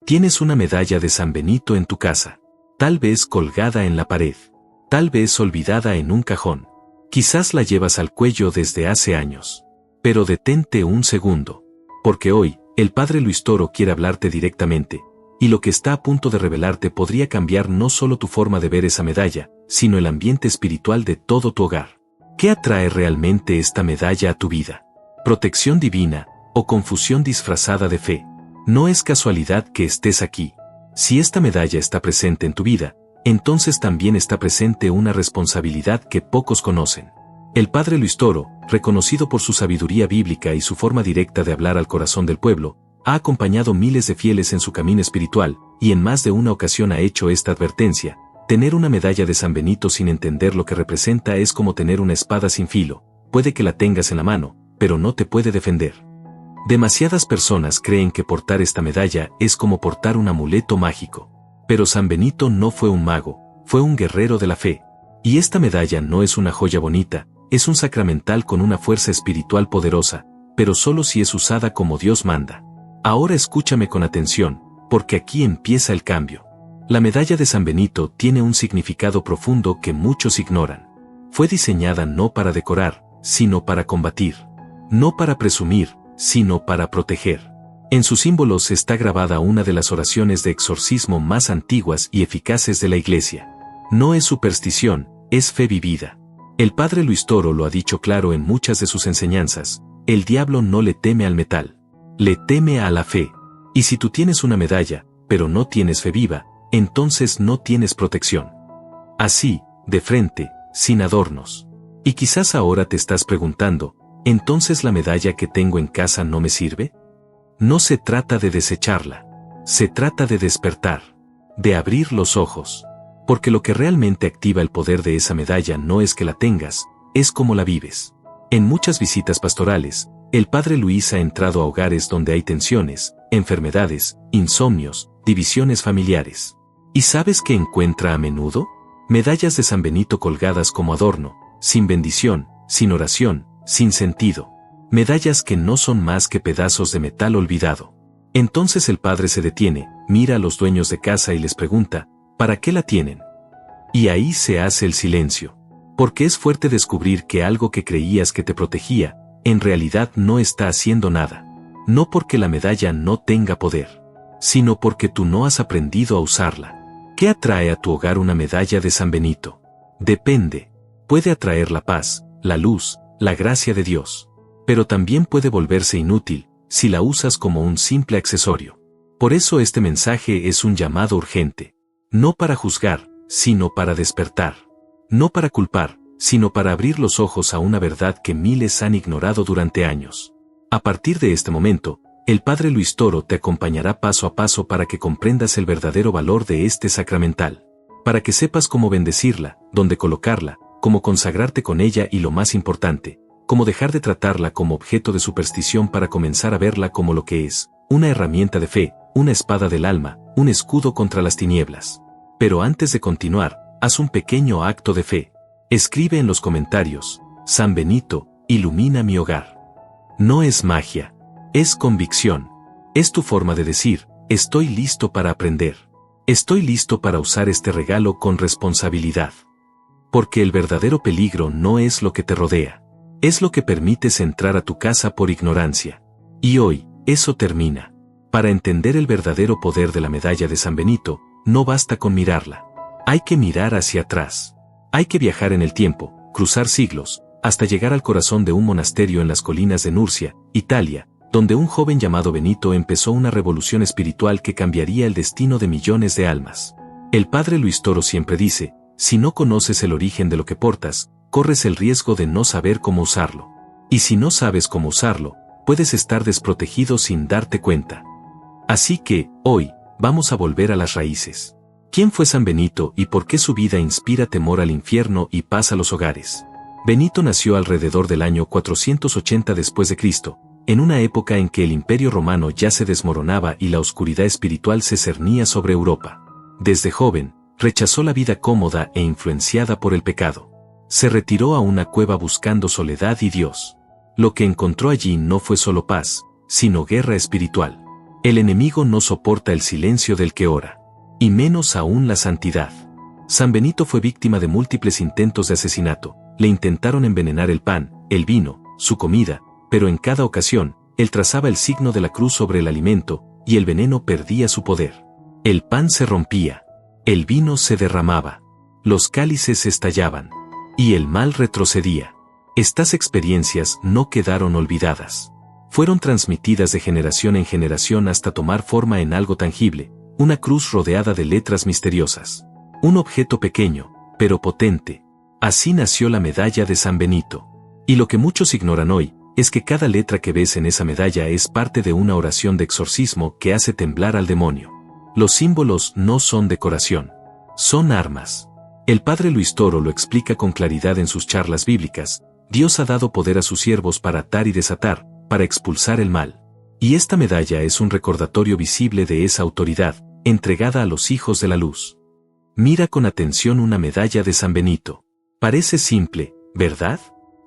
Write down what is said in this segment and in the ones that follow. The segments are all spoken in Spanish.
Tienes una medalla de San Benito en tu casa, tal vez colgada en la pared, tal vez olvidada en un cajón. Quizás la llevas al cuello desde hace años. Pero detente un segundo, porque hoy, el Padre Luis Toro quiere hablarte directamente, y lo que está a punto de revelarte podría cambiar no solo tu forma de ver esa medalla, sino el ambiente espiritual de todo tu hogar. ¿Qué atrae realmente esta medalla a tu vida? ¿Protección divina o confusión disfrazada de fe? No es casualidad que estés aquí. Si esta medalla está presente en tu vida, entonces también está presente una responsabilidad que pocos conocen. El Padre Luis Toro, reconocido por su sabiduría bíblica y su forma directa de hablar al corazón del pueblo, ha acompañado miles de fieles en su camino espiritual, y en más de una ocasión ha hecho esta advertencia: tener una medalla de San Benito sin entender lo que representa es como tener una espada sin filo, puede que la tengas en la mano, pero no te puede defender. Demasiadas personas creen que portar esta medalla es como portar un amuleto mágico. Pero San Benito no fue un mago, fue un guerrero de la fe. Y esta medalla no es una joya bonita, es un sacramental con una fuerza espiritual poderosa, pero solo si es usada como Dios manda. Ahora escúchame con atención, porque aquí empieza el cambio. La medalla de San Benito tiene un significado profundo que muchos ignoran. Fue diseñada no para decorar, sino para combatir. No para presumir, sino para proteger. En sus símbolos está grabada una de las oraciones de exorcismo más antiguas y eficaces de la Iglesia. No es superstición, es fe vivida. El Padre Luis Toro lo ha dicho claro en muchas de sus enseñanzas: el diablo no le teme al metal, le teme a la fe. Y si tú tienes una medalla, pero no tienes fe viva, entonces no tienes protección. Así, de frente, sin adornos. Y quizás ahora te estás preguntando: ¿entonces la medalla que tengo en casa no me sirve? No se trata de desecharla. Se trata de despertar. De abrir los ojos. Porque lo que realmente activa el poder de esa medalla no es que la tengas, es cómo la vives. En muchas visitas pastorales, el Padre Luis ha entrado a hogares donde hay tensiones, enfermedades, insomnios, divisiones familiares. ¿Y sabes qué encuentra a menudo? Medallas de San Benito colgadas como adorno, sin bendición, sin oración, sin sentido. Medallas que no son más que pedazos de metal olvidado. Entonces el padre se detiene, mira a los dueños de casa y les pregunta: ¿para qué la tienen? Y ahí se hace el silencio. Porque es fuerte descubrir que algo que creías que te protegía, en realidad no está haciendo nada. No porque la medalla no tenga poder, sino porque tú no has aprendido a usarla. ¿Qué atrae a tu hogar una medalla de San Benito? Depende. Puede atraer la paz, la luz, la gracia de Dios. Pero también puede volverse inútil, si la usas como un simple accesorio. Por eso este mensaje es un llamado urgente. No para juzgar, sino para despertar. No para culpar, sino para abrir los ojos a una verdad que miles han ignorado durante años. A partir de este momento, el Padre Luis Toro te acompañará paso a paso para que comprendas el verdadero valor de este sacramental. Para que sepas cómo bendecirla, dónde colocarla, cómo consagrarte con ella y lo más importante, cómo dejar de tratarla como objeto de superstición para comenzar a verla como lo que es: una herramienta de fe, una espada del alma, un escudo contra las tinieblas. Pero antes de continuar, haz un pequeño acto de fe. Escribe en los comentarios: San Benito, ilumina mi hogar. No es magia, es convicción. Es tu forma de decir: estoy listo para aprender. Estoy listo para usar este regalo con responsabilidad. Porque el verdadero peligro no es lo que te rodea. Es lo que permites entrar a tu casa por ignorancia. Y hoy, eso termina. Para entender el verdadero poder de la medalla de San Benito, no basta con mirarla. Hay que mirar hacia atrás. Hay que viajar en el tiempo, cruzar siglos, hasta llegar al corazón de un monasterio en las colinas de Nurcia, Italia, donde un joven llamado Benito empezó una revolución espiritual que cambiaría el destino de millones de almas. El Padre Luis Toro siempre dice: si no conoces el origen de lo que portas, corres el riesgo de no saber cómo usarlo. Y si no sabes cómo usarlo, puedes estar desprotegido sin darte cuenta. Así que, hoy, vamos a volver a las raíces. ¿Quién fue San Benito y por qué su vida inspira temor al infierno y paz a los hogares? Benito nació alrededor del año 480 después de Cristo, en una época en que el Imperio Romano ya se desmoronaba y la oscuridad espiritual se cernía sobre Europa. Desde joven, rechazó la vida cómoda e influenciada por el pecado. Se retiró a una cueva buscando soledad y Dios. Lo que encontró allí no fue solo paz, sino guerra espiritual. El enemigo no soporta el silencio del que ora, y menos aún la santidad. San Benito fue víctima de múltiples intentos de asesinato. Le intentaron envenenar el pan, el vino, su comida, pero en cada ocasión, él trazaba el signo de la cruz sobre el alimento, y el veneno perdía su poder. El pan se rompía, el vino se derramaba, los cálices estallaban, y el mal retrocedía. Estas experiencias no quedaron olvidadas. Fueron transmitidas de generación en generación hasta tomar forma en algo tangible, una cruz rodeada de letras misteriosas. Un objeto pequeño, pero potente. Así nació la medalla de San Benito. Y lo que muchos ignoran hoy, es que cada letra que ves en esa medalla es parte de una oración de exorcismo que hace temblar al demonio. Los símbolos no son decoración, son armas. El padre Luis Toro lo explica con claridad en sus charlas bíblicas. Dios ha dado poder a sus siervos para atar y desatar, para expulsar el mal. Y esta medalla es un recordatorio visible de esa autoridad, entregada a los hijos de la luz. Mira con atención una medalla de San Benito. Parece simple, ¿verdad?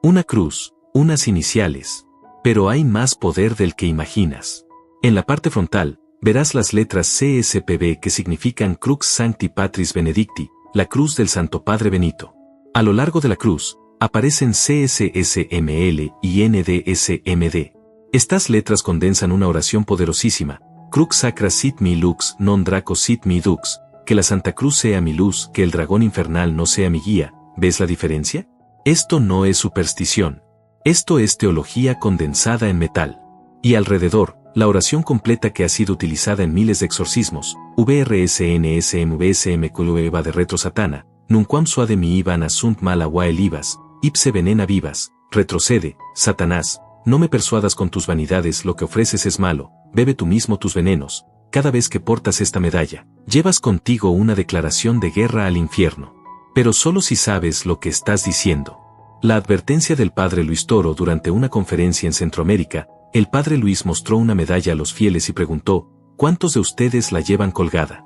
Una cruz, unas iniciales. Pero hay más poder del que imaginas. En la parte frontal, verás las letras CSPB que significan Crux Sancti Patris Benedicti, la cruz del Santo Padre Benito. A lo largo de la cruz, aparecen CSSML y NDSMD. Estas letras condensan una oración poderosísima. Crux sacra sit mi lux, non draco sit mi dux, que la Santa Cruz sea mi luz, que el dragón infernal no sea mi guía. ¿Ves la diferencia? Esto no es superstición. Esto es teología condensada en metal. Y alrededor, la oración completa que ha sido utilizada en miles de exorcismos, VRSNSMVSMQEVA de retro satana, nunquam suade mi iban asunt mala wael ibas, ipse venena vivas, retrocede, Satanás, no me persuadas con tus vanidades, lo que ofreces es malo, bebe tú mismo tus venenos. Cada vez que portas esta medalla, llevas contigo una declaración de guerra al infierno. Pero solo si sabes lo que estás diciendo. La advertencia del padre Luis Toro durante una conferencia en Centroamérica, el padre Luis mostró una medalla a los fieles y preguntó, ¿cuántos de ustedes la llevan colgada?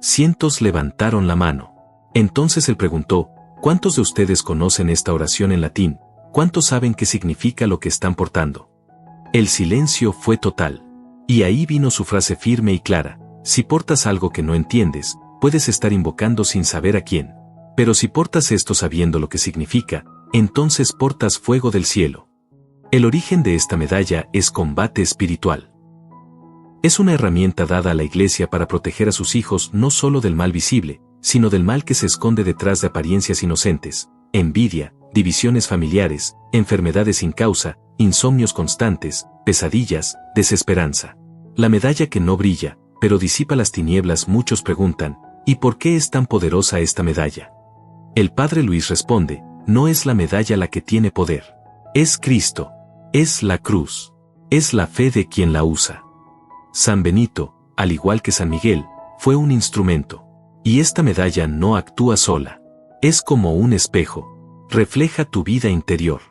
Cientos levantaron la mano. Entonces él preguntó, ¿cuántos de ustedes conocen esta oración en latín? ¿Cuántos saben qué significa lo que están portando? El silencio fue total. Y ahí vino su frase firme y clara, si portas algo que no entiendes, puedes estar invocando sin saber a quién. Pero si portas esto sabiendo lo que significa, entonces portas fuego del cielo. El origen de esta medalla es combate espiritual. Es una herramienta dada a la Iglesia para proteger a sus hijos no solo del mal visible, sino del mal que se esconde detrás de apariencias inocentes, envidia, divisiones familiares, enfermedades sin causa, insomnios constantes, pesadillas, desesperanza. La medalla que no brilla, pero disipa las tinieblas. Muchos preguntan, ¿y por qué es tan poderosa esta medalla? El padre Luis responde, no es la medalla la que tiene poder. Es Cristo. Es la cruz. Es la fe de quien la usa. San Benito, al igual que San Miguel, fue un instrumento. Y esta medalla no actúa sola. Es como un espejo. Refleja tu vida interior.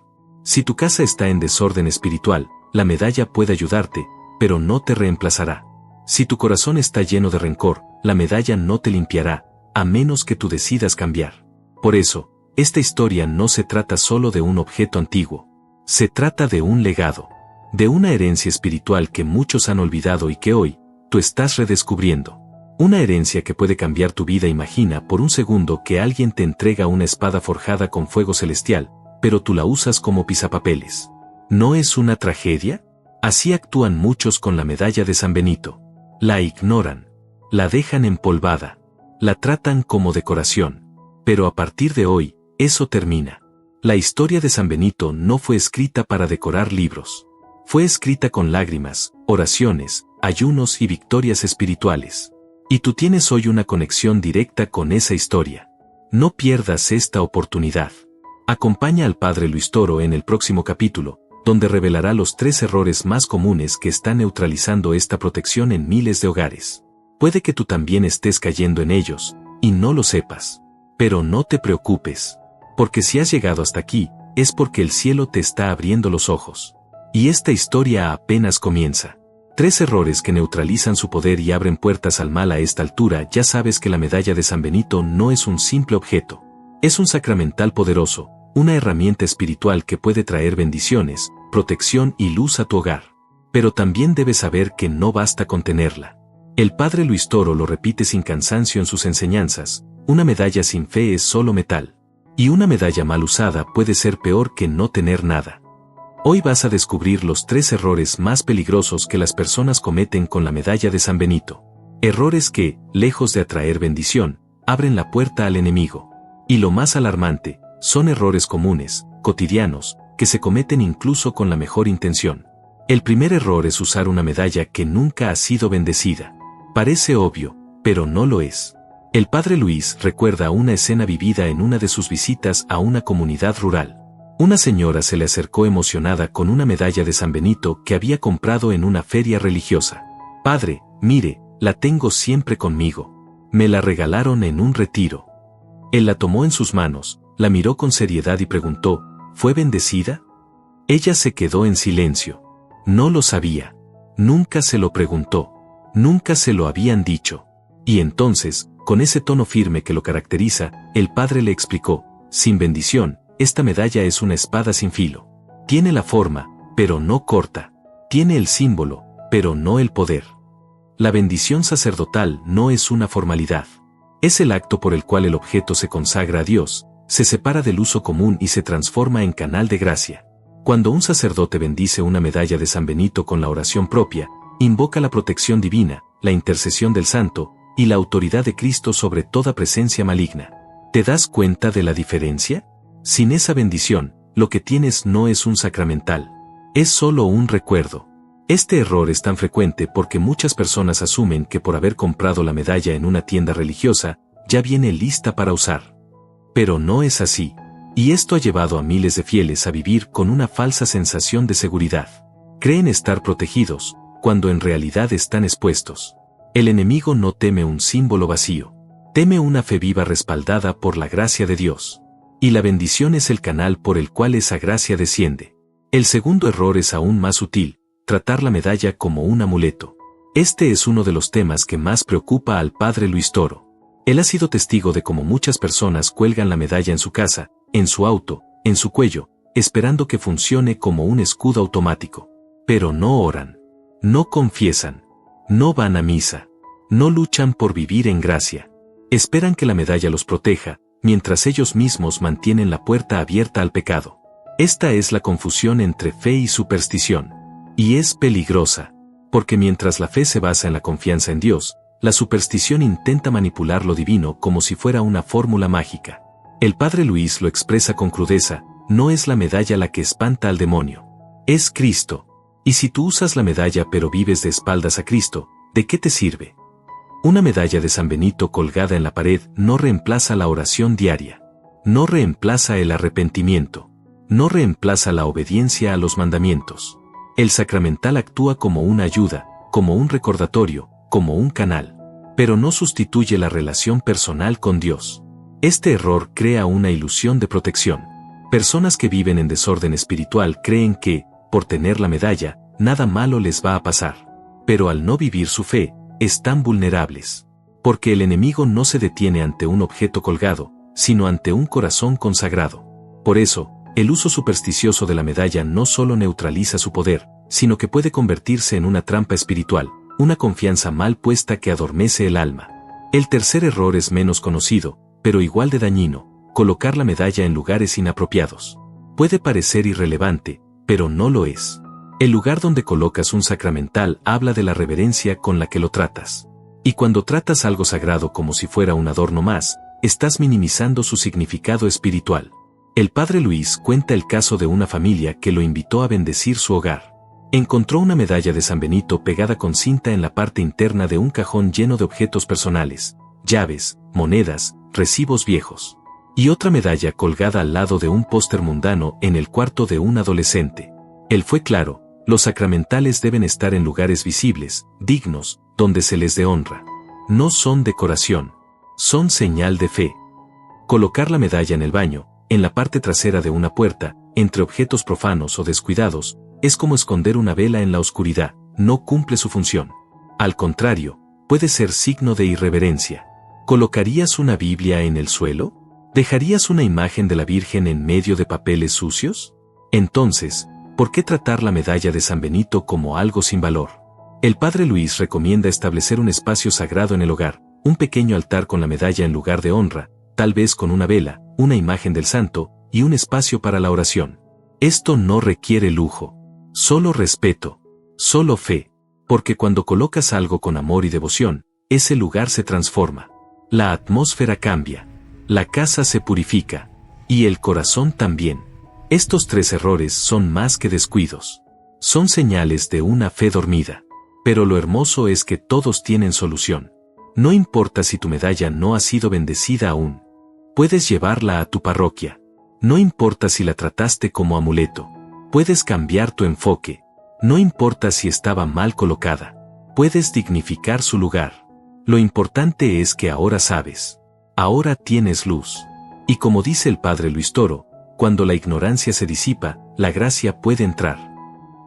Si tu casa está en desorden espiritual, la medalla puede ayudarte, pero no te reemplazará. Si tu corazón está lleno de rencor, la medalla no te limpiará, a menos que tú decidas cambiar. Por eso, esta historia no se trata solo de un objeto antiguo. Se trata de un legado. De una herencia espiritual que muchos han olvidado y que hoy, tú estás redescubriendo. Una herencia que puede cambiar tu vida. Imagina por un segundo que alguien te entrega una espada forjada con fuego celestial, pero tú la usas como pisapapeles. ¿No es una tragedia? Así actúan muchos con la medalla de San Benito. La ignoran. La dejan empolvada. La tratan como decoración. Pero a partir de hoy, eso termina. La historia de San Benito no fue escrita para decorar libros. Fue escrita con lágrimas, oraciones, ayunos y victorias espirituales. Y tú tienes hoy una conexión directa con esa historia. No pierdas esta oportunidad. Acompaña al padre Luis Toro en el próximo capítulo, donde revelará los 3 errores más comunes que están neutralizando esta protección en miles de hogares. Puede que tú también estés cayendo en ellos, y no lo sepas. Pero no te preocupes. Porque si has llegado hasta aquí, es porque el cielo te está abriendo los ojos. Y esta historia apenas comienza. 3 errores que neutralizan su poder y abren puertas al mal. A esta altura ya sabes que la medalla de San Benito no es un simple objeto. Es un sacramental poderoso, una herramienta espiritual que puede traer bendiciones, protección y luz a tu hogar. Pero también debes saber que no basta con tenerla. El padre Luis Toro lo repite sin cansancio en sus enseñanzas: una medalla sin fe es solo metal. Y una medalla mal usada puede ser peor que no tener nada. Hoy vas a descubrir los 3 errores más peligrosos que las personas cometen con la medalla de San Benito. Errores que, lejos de atraer bendición, abren la puerta al enemigo. Y lo más alarmante, son errores comunes, cotidianos, que se cometen incluso con la mejor intención. El primer error es usar una medalla que nunca ha sido bendecida. Parece obvio, pero no lo es. El padre Luis recuerda una escena vivida en una de sus visitas a una comunidad rural. Una señora se le acercó emocionada con una medalla de San Benito que había comprado en una feria religiosa. «Padre, mire, la tengo siempre conmigo. Me la regalaron en un retiro». Él la tomó en sus manos, la miró con seriedad y preguntó: ¿fue bendecida? Ella se quedó en silencio. No lo sabía. Nunca se lo preguntó. Nunca se lo habían dicho. Y entonces, con ese tono firme que lo caracteriza, el padre le explicó: sin bendición, esta medalla es una espada sin filo. Tiene la forma, pero no corta. Tiene el símbolo, pero no el poder. La bendición sacerdotal no es una formalidad. Es el acto por el cual el objeto se consagra a Dios, se separa del uso común y se transforma en canal de gracia. Cuando un sacerdote bendice una medalla de San Benito con la oración propia, invoca la protección divina, la intercesión del santo, y la autoridad de Cristo sobre toda presencia maligna. ¿Te das cuenta de la diferencia? Sin esa bendición, lo que tienes no es un sacramental. Es solo un recuerdo. Este error es tan frecuente porque muchas personas asumen que por haber comprado la medalla en una tienda religiosa, ya viene lista para usar. Pero no es así. Y esto ha llevado a miles de fieles a vivir con una falsa sensación de seguridad. Creen estar protegidos, cuando en realidad están expuestos. El enemigo no teme un símbolo vacío. Teme una fe viva respaldada por la gracia de Dios. Y la bendición es el canal por el cual esa gracia desciende. El segundo error es aún más sutil: tratar la medalla como un amuleto. Este es uno de los temas que más preocupa al padre Luis Toro. Él ha sido testigo de cómo muchas personas cuelgan la medalla en su casa, en su auto, en su cuello, esperando que funcione como un escudo automático. Pero no oran. No confiesan. No van a misa. No luchan por vivir en gracia. Esperan que la medalla los proteja, mientras ellos mismos mantienen la puerta abierta al pecado. Esta es la confusión entre fe y superstición. Y es peligrosa, porque mientras la fe se basa en la confianza en Dios, la superstición intenta manipular lo divino como si fuera una fórmula mágica. El padre Luis lo expresa con crudeza: no es la medalla la que espanta al demonio. Es Cristo. Y si tú usas la medalla pero vives de espaldas a Cristo, ¿de qué te sirve? Una medalla de San Benito colgada en la pared no reemplaza la oración diaria. No reemplaza el arrepentimiento. No reemplaza la obediencia a los mandamientos. El sacramental actúa como una ayuda, como un recordatorio, como un canal. Pero no sustituye la relación personal con Dios. Este error crea una ilusión de protección. Personas que viven en desorden espiritual creen que, por tener la medalla, nada malo les va a pasar. Pero al no vivir su fe, están vulnerables. Porque el enemigo no se detiene ante un objeto colgado, sino ante un corazón consagrado. Por eso, el uso supersticioso de la medalla no solo neutraliza su poder, sino que puede convertirse en una trampa espiritual, una confianza mal puesta que adormece el alma. El tercer error es menos conocido, pero igual de dañino: colocar la medalla en lugares inapropiados. Puede parecer irrelevante, pero no lo es. El lugar donde colocas un sacramental habla de la reverencia con la que lo tratas. Y cuando tratas algo sagrado como si fuera un adorno más, estás minimizando su significado espiritual. El padre Luis cuenta el caso de una familia que lo invitó a bendecir su hogar. Encontró una medalla de San Benito pegada con cinta en la parte interna de un cajón lleno de objetos personales, llaves, monedas, recibos viejos. Y otra medalla colgada al lado de un póster mundano en el cuarto de un adolescente. Él fue claro: los sacramentales deben estar en lugares visibles, dignos, donde se les dé honra. No son decoración. Son señal de fe. Colocar la medalla en el baño, en la parte trasera de una puerta, entre objetos profanos o descuidados, es como esconder una vela en la oscuridad. No cumple su función. Al contrario, puede ser signo de irreverencia. ¿Colocarías una Biblia en el suelo? ¿Dejarías una imagen de la Virgen en medio de papeles sucios? Entonces, ¿Por qué tratar la medalla de San Benito como algo sin valor? El padre Luis recomienda establecer un espacio sagrado en el hogar, un pequeño altar con la medalla en lugar de honra, tal vez con una vela, una imagen del santo, y un espacio para la oración. Esto no requiere lujo, solo respeto, solo fe, porque cuando colocas algo con amor y devoción, ese lugar se transforma. La atmósfera cambia, la casa se purifica, y el corazón también. Estos 3 errores son más que descuidos. Son señales de una fe dormida. Pero lo hermoso es que todos tienen solución. No importa si tu medalla no ha sido bendecida aún. Puedes llevarla a tu parroquia. No importa si la trataste como amuleto. Puedes cambiar tu enfoque. No importa si estaba mal colocada. Puedes dignificar su lugar. Lo importante es que ahora sabes. Ahora tienes luz. Y como dice el padre Luis Toro, cuando la ignorancia se disipa, la gracia puede entrar.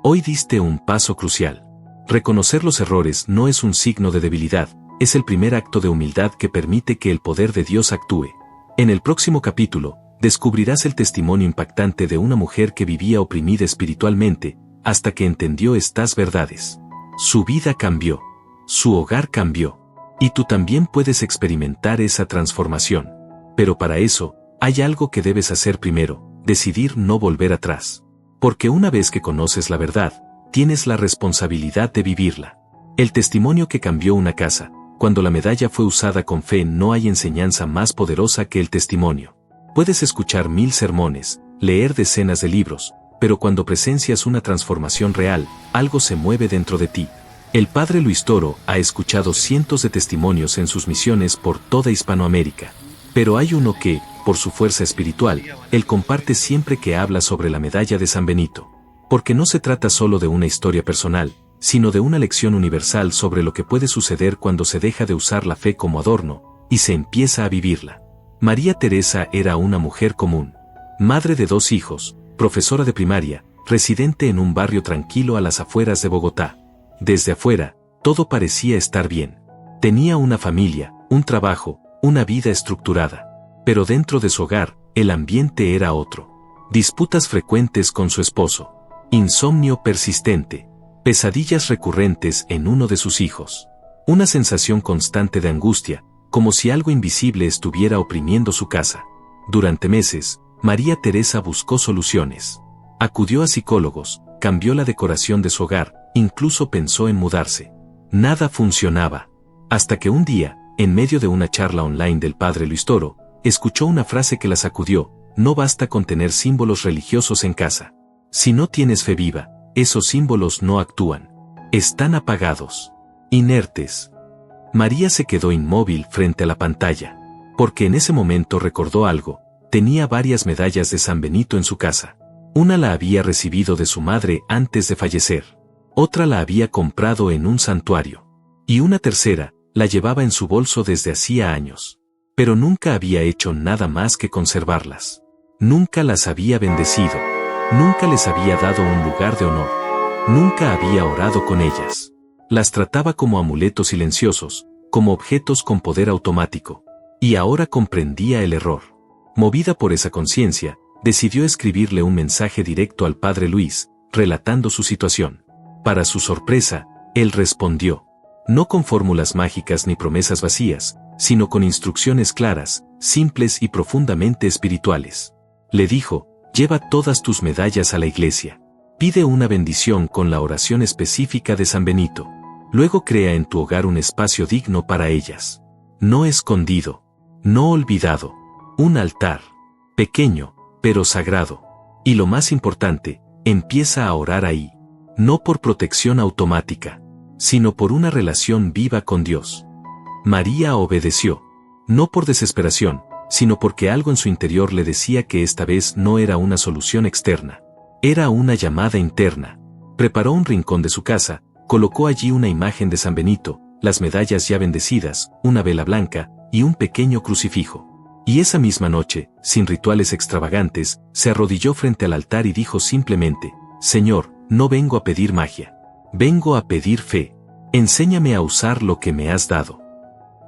Hoy diste un paso crucial. Reconocer los errores no es un signo de debilidad, es el primer acto de humildad que permite que el poder de Dios actúe. En el próximo capítulo, descubrirás el testimonio impactante de una mujer que vivía oprimida espiritualmente, hasta que entendió estas verdades. Su vida cambió. Su hogar cambió. Y tú también puedes experimentar esa transformación. Pero para eso, hay algo que debes hacer primero, decidir no volver atrás. Porque una vez que conoces la verdad, tienes la responsabilidad de vivirla. El testimonio que cambió una casa. Cuando la medalla fue usada con fe, no hay enseñanza más poderosa que el testimonio. Puedes escuchar 1000 sermones, leer decenas de libros, pero cuando presencias una transformación real, algo se mueve dentro de ti. El padre Luis Toro ha escuchado cientos de testimonios en sus misiones por toda Hispanoamérica. Pero hay uno que, por su fuerza espiritual, él comparte siempre que habla sobre la medalla de San Benito. Porque no se trata solo de una historia personal, sino de una lección universal sobre lo que puede suceder cuando se deja de usar la fe como adorno, y se empieza a vivirla. María Teresa era una mujer común, madre de 2 hijos, profesora de primaria, residente en un barrio tranquilo a las afueras de Bogotá. Desde afuera, todo parecía estar bien. Tenía una familia, un trabajo, una vida estructurada. Pero dentro de su hogar, el ambiente era otro. Disputas frecuentes con su esposo. Insomnio persistente. Pesadillas recurrentes en uno de sus hijos. Una sensación constante de angustia, como si algo invisible estuviera oprimiendo su casa. Durante meses, María Teresa buscó soluciones. Acudió a psicólogos, cambió la decoración de su hogar, incluso pensó en mudarse. Nada funcionaba. Hasta que un día, en medio de una charla online del padre Luis Toro, escuchó una frase que la sacudió: no basta con tener símbolos religiosos en casa. Si no tienes fe viva, esos símbolos no actúan. Están apagados, inertes. María se quedó inmóvil frente a la pantalla, porque en ese momento recordó algo. Tenía varias medallas de San Benito en su casa. Una la había recibido de su madre antes de fallecer. Otra la había comprado en un santuario. Y una tercera, la llevaba en su bolso desde hacía años. Pero nunca había hecho nada más que conservarlas. Nunca las había bendecido. Nunca les había dado un lugar de honor. Nunca había orado con ellas. Las trataba como amuletos silenciosos, como objetos con poder automático. Y ahora comprendía el error. Movida por esa conciencia, decidió escribirle un mensaje directo al padre Luis, relatando su situación. Para su sorpresa, él respondió. No con fórmulas mágicas ni promesas vacías, sino con instrucciones claras, simples y profundamente espirituales. Le dijo: lleva todas tus medallas a la iglesia. Pide una bendición con la oración específica de San Benito. Luego crea en tu hogar un espacio digno para ellas. No escondido, no olvidado. Un altar. Pequeño, pero sagrado. Y lo más importante, empieza a orar ahí. No por protección automática, sino por una relación viva con Dios. María obedeció. No por desesperación, sino porque algo en su interior le decía que esta vez no era una solución externa. Era una llamada interna. Preparó un rincón de su casa, colocó allí una imagen de San Benito, las medallas ya bendecidas, una vela blanca, y un pequeño crucifijo. Y esa misma noche, sin rituales extravagantes, se arrodilló frente al altar y dijo simplemente: Señor, no vengo a pedir magia. Vengo a pedir fe. Enséñame a usar lo que me has dado.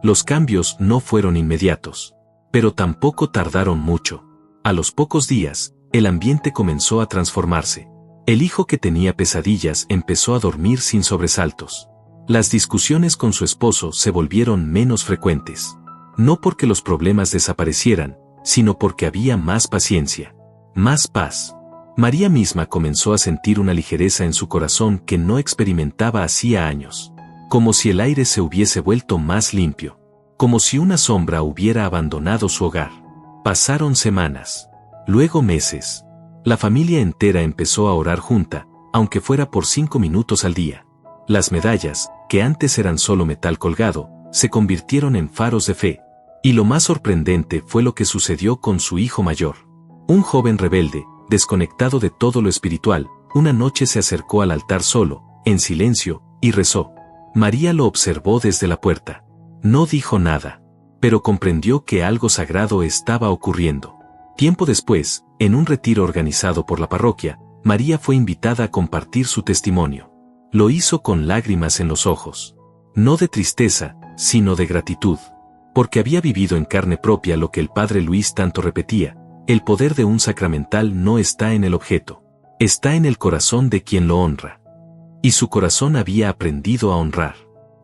Los cambios no fueron inmediatos. Pero tampoco tardaron mucho. A los pocos días, el ambiente comenzó a transformarse. El hijo que tenía pesadillas empezó a dormir sin sobresaltos. Las discusiones con su esposo se volvieron menos frecuentes. No porque los problemas desaparecieran, sino porque había más paciencia, más paz. María misma comenzó a sentir una ligereza en su corazón que no experimentaba hacía años. Como si el aire se hubiese vuelto más limpio. Como si una sombra hubiera abandonado su hogar. Pasaron semanas. Luego meses. La familia entera empezó a orar junta, aunque fuera por 5 minutos al día. Las medallas, que antes eran solo metal colgado, se convirtieron en faros de fe. Y lo más sorprendente fue lo que sucedió con su hijo mayor. Un joven rebelde, desconectado de todo lo espiritual, una noche se acercó al altar solo, en silencio, y rezó. María lo observó desde la puerta. No dijo nada, pero comprendió que algo sagrado estaba ocurriendo. Tiempo después, en un retiro organizado por la parroquia, María fue invitada a compartir su testimonio. Lo hizo con lágrimas en los ojos. No de tristeza, sino de gratitud. Porque había vivido en carne propia lo que el padre Luis tanto repetía: el poder de un sacramental no está en el objeto, está en el corazón de quien lo honra. Y su corazón había aprendido a honrar.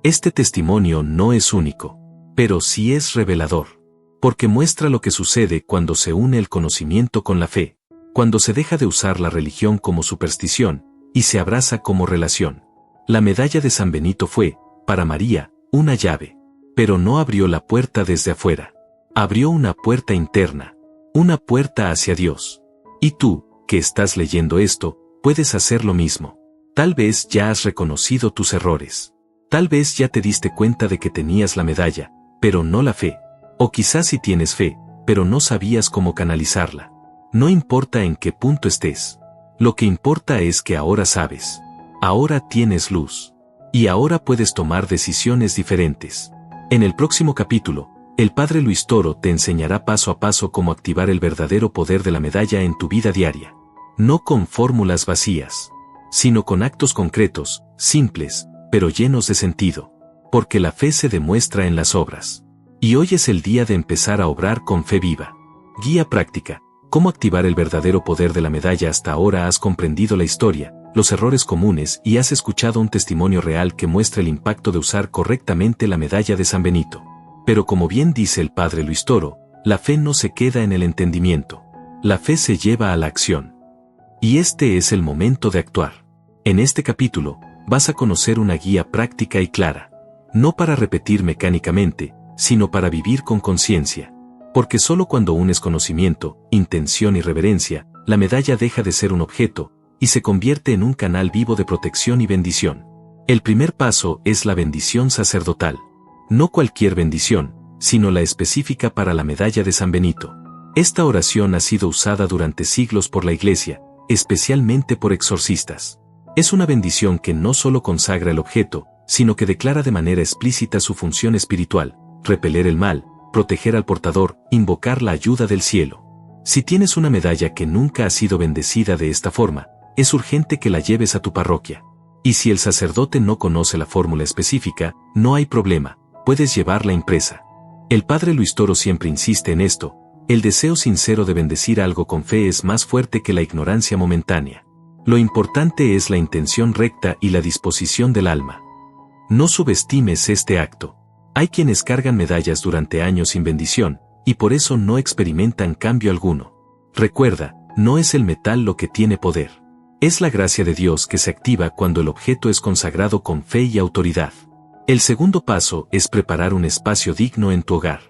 Este testimonio no es único, pero sí es revelador. Porque muestra lo que sucede cuando se une el conocimiento con la fe, cuando se deja de usar la religión como superstición, y se abraza como relación. La medalla de San Benito fue, para María, una llave. Pero no abrió la puerta desde afuera. Abrió una puerta interna. Una puerta hacia Dios. Y tú, que estás leyendo esto, puedes hacer lo mismo. Tal vez ya has reconocido tus errores. Tal vez ya te diste cuenta de que tenías la medalla, pero no la fe. O quizás sí tienes fe, pero no sabías cómo canalizarla. No importa en qué punto estés. Lo que importa es que ahora sabes. Ahora tienes luz. Y ahora puedes tomar decisiones diferentes. En el próximo capítulo, el Padre Luis Toro te enseñará paso a paso cómo activar el verdadero poder de la medalla en tu vida diaria. No con fórmulas vacías, sino con actos concretos, simples, pero llenos de sentido. Porque la fe se demuestra en las obras. Y hoy es el día de empezar a obrar con fe viva. Guía práctica. ¿Cómo activar el verdadero poder de la medalla? Hasta ahora has comprendido la historia, los errores comunes y has escuchado un testimonio real que muestra el impacto de usar correctamente la medalla de San Benito. Pero como bien dice el Padre Luis Toro, la fe no se queda en el entendimiento. La fe se lleva a la acción. Y este es el momento de actuar. En este capítulo, vas a conocer una guía práctica y clara. No para repetir mecánicamente, sino para vivir con conciencia. Porque solo cuando unes conocimiento, intención y reverencia, la medalla deja de ser un objeto, y se convierte en un canal vivo de protección y bendición. El primer paso es la bendición sacerdotal. No cualquier bendición, sino la específica para la medalla de San Benito. Esta oración ha sido usada durante siglos por la Iglesia, especialmente por exorcistas. Es una bendición que no solo consagra el objeto, sino que declara de manera explícita su función espiritual: repeler el mal, proteger al portador, invocar la ayuda del cielo. Si tienes una medalla que nunca ha sido bendecida de esta forma, es urgente que la lleves a tu parroquia. Y si el sacerdote no conoce la fórmula específica, no hay problema, puedes llevarla impresa. El Padre Luis Toro siempre insiste en esto: el deseo sincero de bendecir algo con fe es más fuerte que la ignorancia momentánea. Lo importante es la intención recta y la disposición del alma. No subestimes este acto. Hay quienes cargan medallas durante años sin bendición, y por eso no experimentan cambio alguno. Recuerda, no es el metal lo que tiene poder. Es la gracia de Dios que se activa cuando el objeto es consagrado con fe y autoridad. El segundo paso es preparar un espacio digno en tu hogar.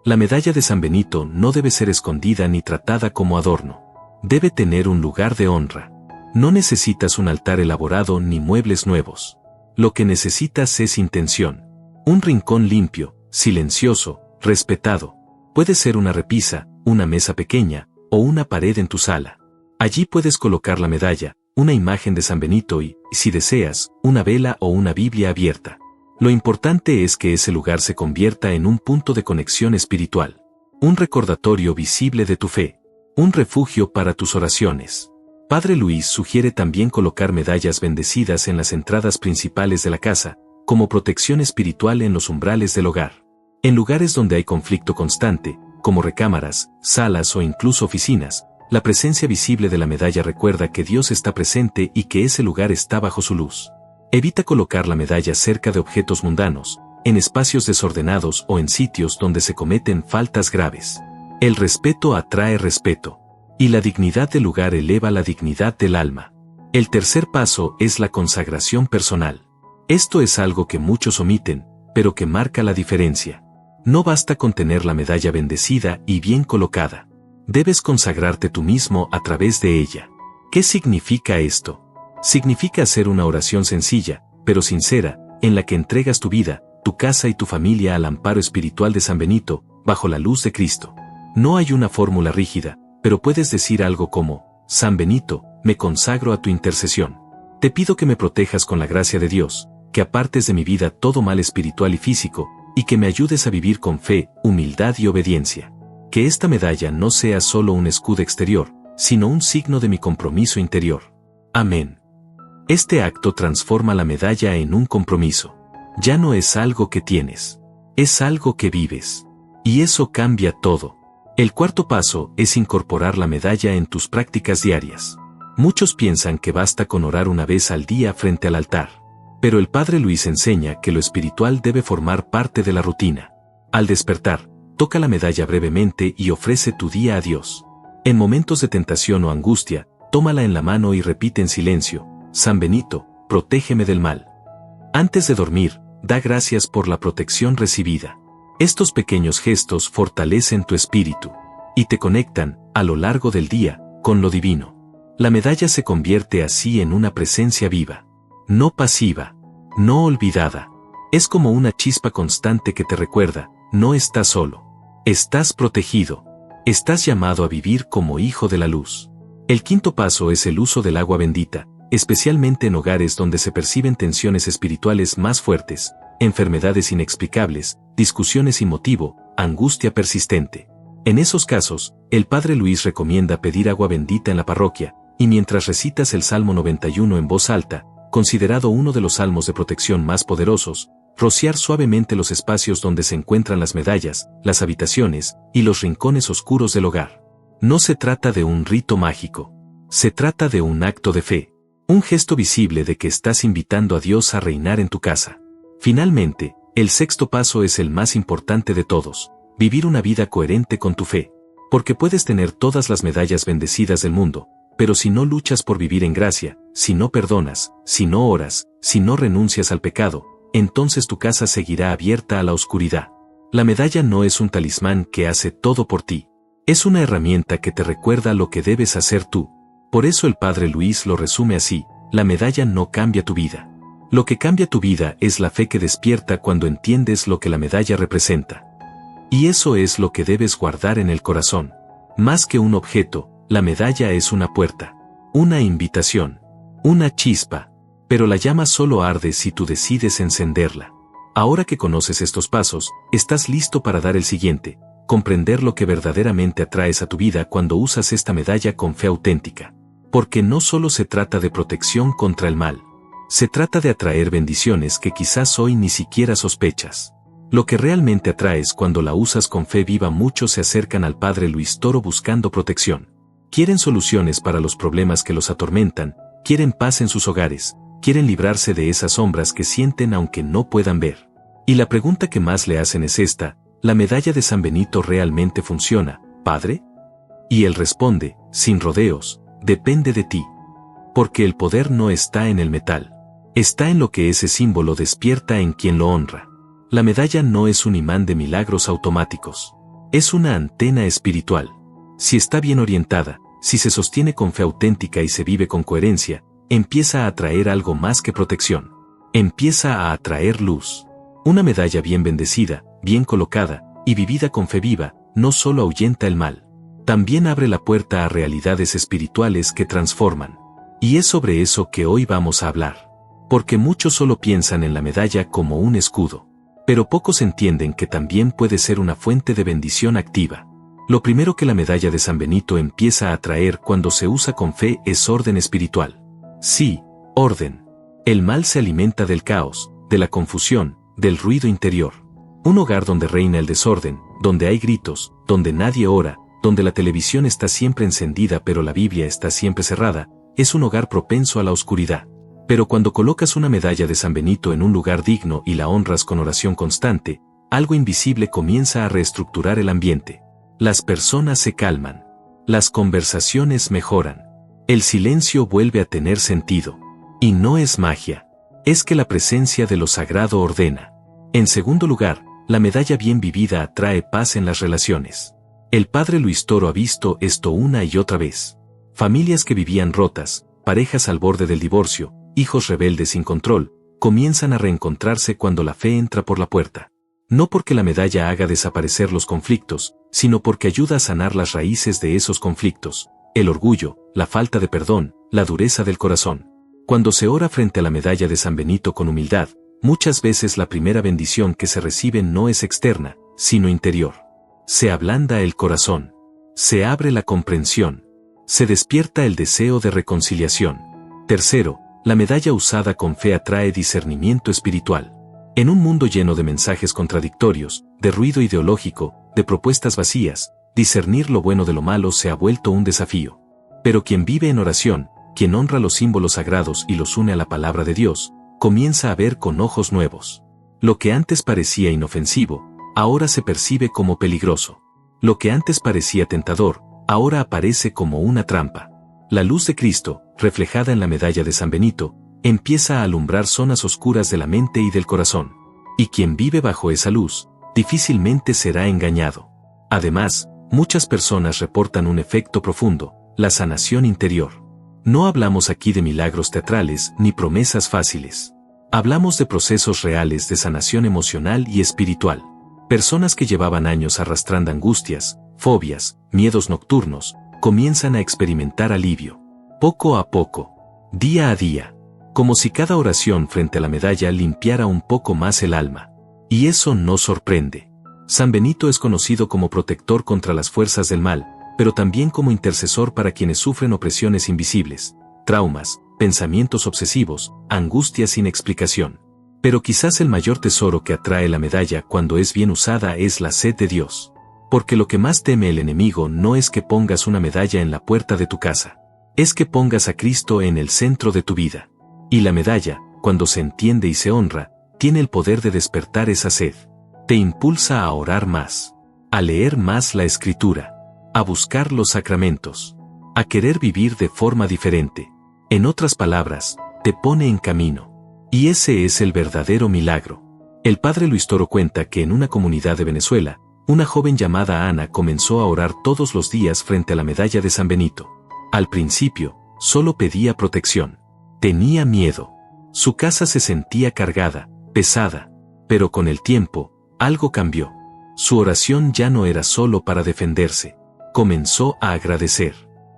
La medalla de San Benito no debe ser escondida ni tratada como adorno. Debe tener un lugar de honra. No necesitas un altar elaborado ni muebles nuevos. Lo que necesitas es intención. Un rincón limpio, silencioso, respetado. Puede ser una repisa, una mesa pequeña, o una pared en tu sala. Allí puedes colocar la medalla, una imagen de San Benito y, si deseas, una vela o una Biblia abierta. Lo importante es que ese lugar se convierta en un punto de conexión espiritual. Un recordatorio visible de tu fe. Un refugio para tus oraciones. Padre Luis sugiere también colocar medallas bendecidas en las entradas principales de la casa, como protección espiritual en los umbrales del hogar. En lugares donde hay conflicto constante, como recámaras, salas o incluso oficinas, La presencia visible de la medalla recuerda que Dios está presente y que ese lugar está bajo su luz. Evita colocar la medalla cerca de objetos mundanos, en espacios desordenados o en sitios donde se cometen faltas graves. El respeto atrae respeto, y la dignidad del lugar eleva la dignidad del alma. El tercer paso es la consagración personal. Esto es algo que muchos omiten, pero que marca la diferencia. No basta con tener la medalla bendecida y bien colocada. Debes consagrarte tú mismo a través de ella. ¿Qué significa esto? Significa hacer una oración sencilla, pero sincera, en la que entregas tu vida, tu casa y tu familia al amparo espiritual de San Benito, bajo la luz de Cristo. No hay una fórmula rígida, pero puedes decir algo como: San Benito, me consagro a tu intercesión. Te pido que me protejas con la gracia de Dios, que apartes de mi vida todo mal espiritual y físico, y que me ayudes a vivir con fe, humildad y obediencia. Que esta medalla no sea solo un escudo exterior, sino un signo de mi compromiso interior. Amén. Este acto transforma la medalla en un compromiso. Ya no es algo que tienes, es algo que vives. Y eso cambia todo. El cuarto paso es incorporar la medalla en tus prácticas diarias. Muchos piensan que basta con orar una vez al día frente al altar. Pero el Padre Luis enseña que lo espiritual debe formar parte de la rutina. Al despertar, toca la medalla brevemente y ofrece tu día a Dios. En momentos de tentación o angustia, tómala en la mano y repite en silencio: San Benito, protégeme del mal. Antes de dormir, da gracias por la protección recibida. Estos pequeños gestos fortalecen tu espíritu y te conectan, a lo largo del día, con lo divino. La medalla se convierte así en una presencia viva, no pasiva, no olvidada. Es como una chispa constante que te recuerda: no estás solo, estás protegido, estás llamado a vivir como hijo de la luz. El quinto paso es el uso del agua bendita, especialmente en hogares donde se perciben tensiones espirituales más fuertes, enfermedades inexplicables, discusiones sin motivo, angustia persistente. En esos casos, el Padre Luis recomienda pedir agua bendita en la parroquia, y mientras recitas el Salmo 91 en voz alta, considerado uno de los salmos de protección más poderosos, rociar suavemente los espacios donde se encuentran las medallas, las habitaciones y los rincones oscuros del hogar. No se trata de un rito mágico. Se trata de un acto de fe, un gesto visible de que estás invitando a Dios a reinar en tu casa. Finalmente, el sexto paso es el más importante de todos: vivir una vida coherente con tu fe. Porque puedes tener todas las medallas bendecidas del mundo, pero si no luchas por vivir en gracia, si no perdonas, si no oras, si no renuncias al pecado, entonces tu casa seguirá abierta a la oscuridad. La medalla no es un talismán que hace todo por ti. Es una herramienta que te recuerda lo que debes hacer tú. Por eso el Padre Luis lo resume así: la medalla no cambia tu vida. Lo que cambia tu vida es la fe que despierta cuando entiendes lo que la medalla representa. Y eso es lo que debes guardar en el corazón. Más que un objeto, la medalla es una puerta, una invitación, una chispa, pero la llama solo arde si tú decides encenderla. Ahora que conoces estos pasos, estás listo para dar el siguiente: comprender lo que verdaderamente atraes a tu vida cuando usas esta medalla con fe auténtica. Porque no solo se trata de protección contra el mal. Se trata de atraer bendiciones que quizás hoy ni siquiera sospechas. Lo que realmente atraes cuando la usas con fe viva. Muchos se acercan al Padre Luis Toro buscando protección. Quieren soluciones para los problemas que los atormentan, quieren paz en sus hogares, quieren librarse de esas sombras que sienten aunque no puedan ver. Y la pregunta que más le hacen es esta: ¿la medalla de San Benito realmente funciona, Padre? Y él responde, sin rodeos: depende de ti. Porque el poder no está en el metal. Está en lo que ese símbolo despierta en quien lo honra. La medalla no es un imán de milagros automáticos. Es una antena espiritual. Si está bien orientada, si se sostiene con fe auténtica y se vive con coherencia, empieza a atraer algo más que protección. Empieza a atraer luz. Una medalla bien bendecida, bien colocada y vivida con fe viva, no solo ahuyenta el mal. También abre la puerta a realidades espirituales que transforman. Y es sobre eso que hoy vamos a hablar. Porque muchos solo piensan en la medalla como un escudo. Pero pocos entienden que también puede ser una fuente de bendición activa. Lo primero que la medalla de San Benito empieza a atraer cuando se usa con fe es orden espiritual. Sí, orden. El mal se alimenta del caos, de la confusión, del ruido interior. Un hogar donde reina el desorden, donde hay gritos, donde nadie ora, donde la televisión está siempre encendida pero la Biblia está siempre cerrada, es un hogar propenso a la oscuridad. Pero cuando colocas una medalla de San Benito en un lugar digno y la honras con oración constante, algo invisible comienza a reestructurar el ambiente. Las personas se calman. Las conversaciones mejoran. El silencio vuelve a tener sentido. Y no es magia. Es que la presencia de lo sagrado ordena. En segundo lugar, la medalla bien vivida atrae paz en las relaciones. El padre Luis Toro ha visto esto una y otra vez. Familias que vivían rotas, parejas al borde del divorcio, hijos rebeldes sin control, comienzan a reencontrarse cuando la fe entra por la puerta. No porque la medalla haga desaparecer los conflictos, sino porque ayuda a sanar las raíces de esos conflictos, el orgullo, la falta de perdón, la dureza del corazón. Cuando se ora frente a la medalla de San Benito con humildad, muchas veces la primera bendición que se recibe no es externa, sino interior. Se ablanda el corazón. Se abre la comprensión. Se despierta el deseo de reconciliación. Tercero, la medalla usada con fe atrae discernimiento espiritual. En un mundo lleno de mensajes contradictorios, de ruido ideológico, de propuestas vacías, discernir lo bueno de lo malo se ha vuelto un desafío. Pero quien vive en oración, quien honra los símbolos sagrados y los une a la palabra de Dios, comienza a ver con ojos nuevos. Lo que antes parecía inofensivo, ahora se percibe como peligroso. Lo que antes parecía tentador, ahora aparece como una trampa. La luz de Cristo, reflejada en la medalla de San Benito, empieza a alumbrar zonas oscuras de la mente y del corazón. Y quien vive bajo esa luz, difícilmente será engañado. Además, muchas personas reportan un efecto profundo, la sanación interior. No hablamos aquí de milagros teatrales ni promesas fáciles. Hablamos de procesos reales de sanación emocional y espiritual. Personas que llevaban años arrastrando angustias, fobias, miedos nocturnos, comienzan a experimentar alivio. Poco a poco, día a día, como si cada oración frente a la medalla limpiara un poco más el alma. Y eso no sorprende. San Benito es conocido como protector contra las fuerzas del mal, pero también como intercesor para quienes sufren opresiones invisibles, traumas, pensamientos obsesivos, angustias sin explicación. Pero quizás el mayor tesoro que atrae la medalla cuando es bien usada es la sed de Dios. Porque lo que más teme el enemigo no es que pongas una medalla en la puerta de tu casa. Es que pongas a Cristo en el centro de tu vida. Y la medalla, cuando se entiende y se honra, tiene el poder de despertar esa sed. Te impulsa a orar más, a leer más la Escritura, a buscar los sacramentos, a querer vivir de forma diferente. En otras palabras, te pone en camino. Y ese es el verdadero milagro. El padre Luis Toro cuenta que en una comunidad de Venezuela, una joven llamada Ana comenzó a orar todos los días frente a la medalla de San Benito. Al principio, solo pedía protección. Tenía miedo. Su casa se sentía cargada, pesada. Pero con el tiempo, algo cambió. Su oración ya no era solo para defenderse. Comenzó a agradecer.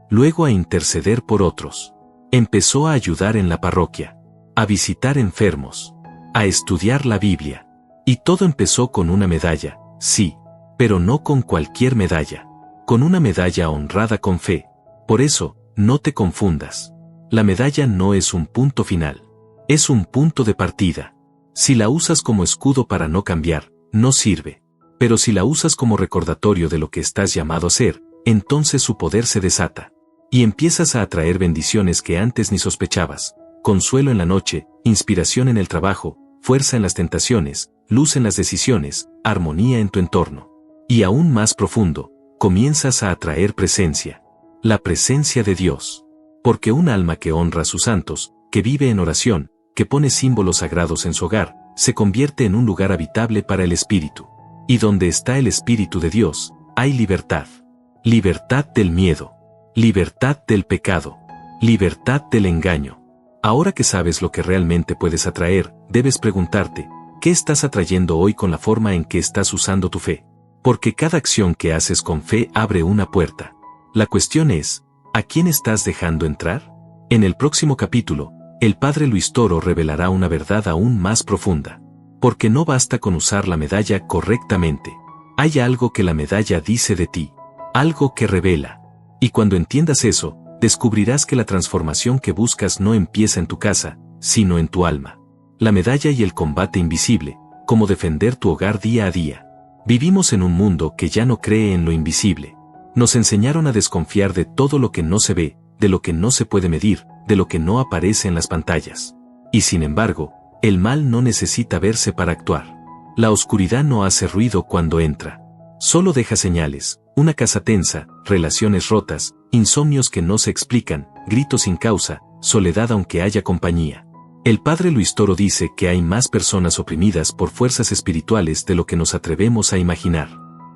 Luego a interceder por otros. Empezó a ayudar en la parroquia. A visitar enfermos. A estudiar la Biblia. Y todo empezó con una medalla, sí. Pero no con cualquier medalla. Con una medalla honrada con fe. Por eso, no te confundas. La medalla no es un punto final. Es un punto de partida. Si la usas como escudo para no cambiar, no sirve. Pero si la usas como recordatorio de lo que estás llamado a ser, entonces su poder se desata. Y empiezas a atraer bendiciones que antes ni sospechabas. Consuelo en la noche, inspiración en el trabajo, fuerza en las tentaciones, luz en las decisiones, armonía en tu entorno. Y aún más profundo, comienzas a atraer presencia. La presencia de Dios. Porque un alma que honra a sus santos, que vive en oración, que pone símbolos sagrados en su hogar, se convierte en un lugar habitable para el Espíritu. Y donde está el Espíritu de Dios, hay libertad. Libertad del miedo. Libertad del pecado. Libertad del engaño. Ahora que sabes lo que realmente puedes atraer, debes preguntarte, ¿qué estás atrayendo hoy con la forma en que estás usando tu fe? Porque cada acción que haces con fe abre una puerta. La cuestión es, ¿a quién estás dejando entrar? En el próximo capítulo, el padre Luis Toro revelará una verdad aún más profunda. Porque no basta con usar la medalla correctamente. Hay algo que la medalla dice de ti. Algo que revela. Y cuando entiendas eso, descubrirás que la transformación que buscas no empieza en tu casa, sino en tu alma. La medalla y el combate invisible, como defender tu hogar día a día. Vivimos en un mundo que ya no cree en lo invisible. Nos enseñaron a desconfiar de todo lo que no se ve, de lo que no se puede medir, de lo que no aparece en las pantallas. Y sin embargo, el mal no necesita verse para actuar. La oscuridad no hace ruido cuando entra. Solo deja señales, una casa tensa, relaciones rotas, insomnios que no se explican, gritos sin causa, soledad aunque haya compañía. El padre Luis Toro dice que hay más personas oprimidas por fuerzas espirituales de lo que nos atrevemos a imaginar.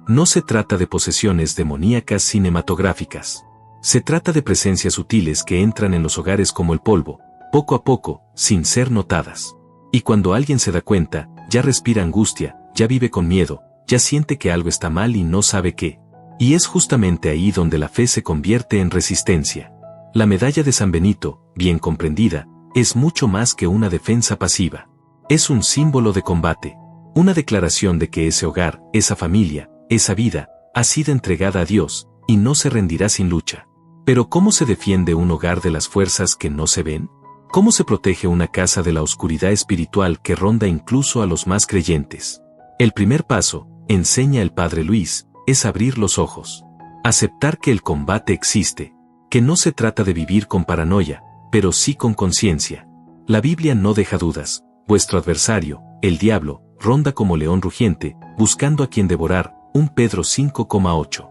No se trata de posesiones demoníacas cinematográficas. Se trata de presencias sutiles que entran en los hogares como el polvo, poco a poco, sin ser notadas. Y cuando alguien se da cuenta, ya respira angustia, ya vive con miedo, ya siente que algo está mal y no sabe qué. Y es justamente ahí donde la fe se convierte en resistencia. La medalla de San Benito, bien comprendida, es mucho más que una defensa pasiva. Es un símbolo de combate, una declaración de que ese hogar, esa familia, esa vida, ha sido entregada a Dios, y no se rendirá sin lucha. Pero ¿cómo se defiende un hogar de las fuerzas que no se ven? ¿Cómo se protege una casa de la oscuridad espiritual que ronda incluso a los más creyentes? El primer paso, enseña el padre Luis, es abrir los ojos. Aceptar que el combate existe, que no se trata de vivir con paranoia, pero sí con conciencia. La Biblia no deja dudas, vuestro adversario, el diablo, ronda como león rugiente, buscando a quien devorar, 1 Pedro 5,8.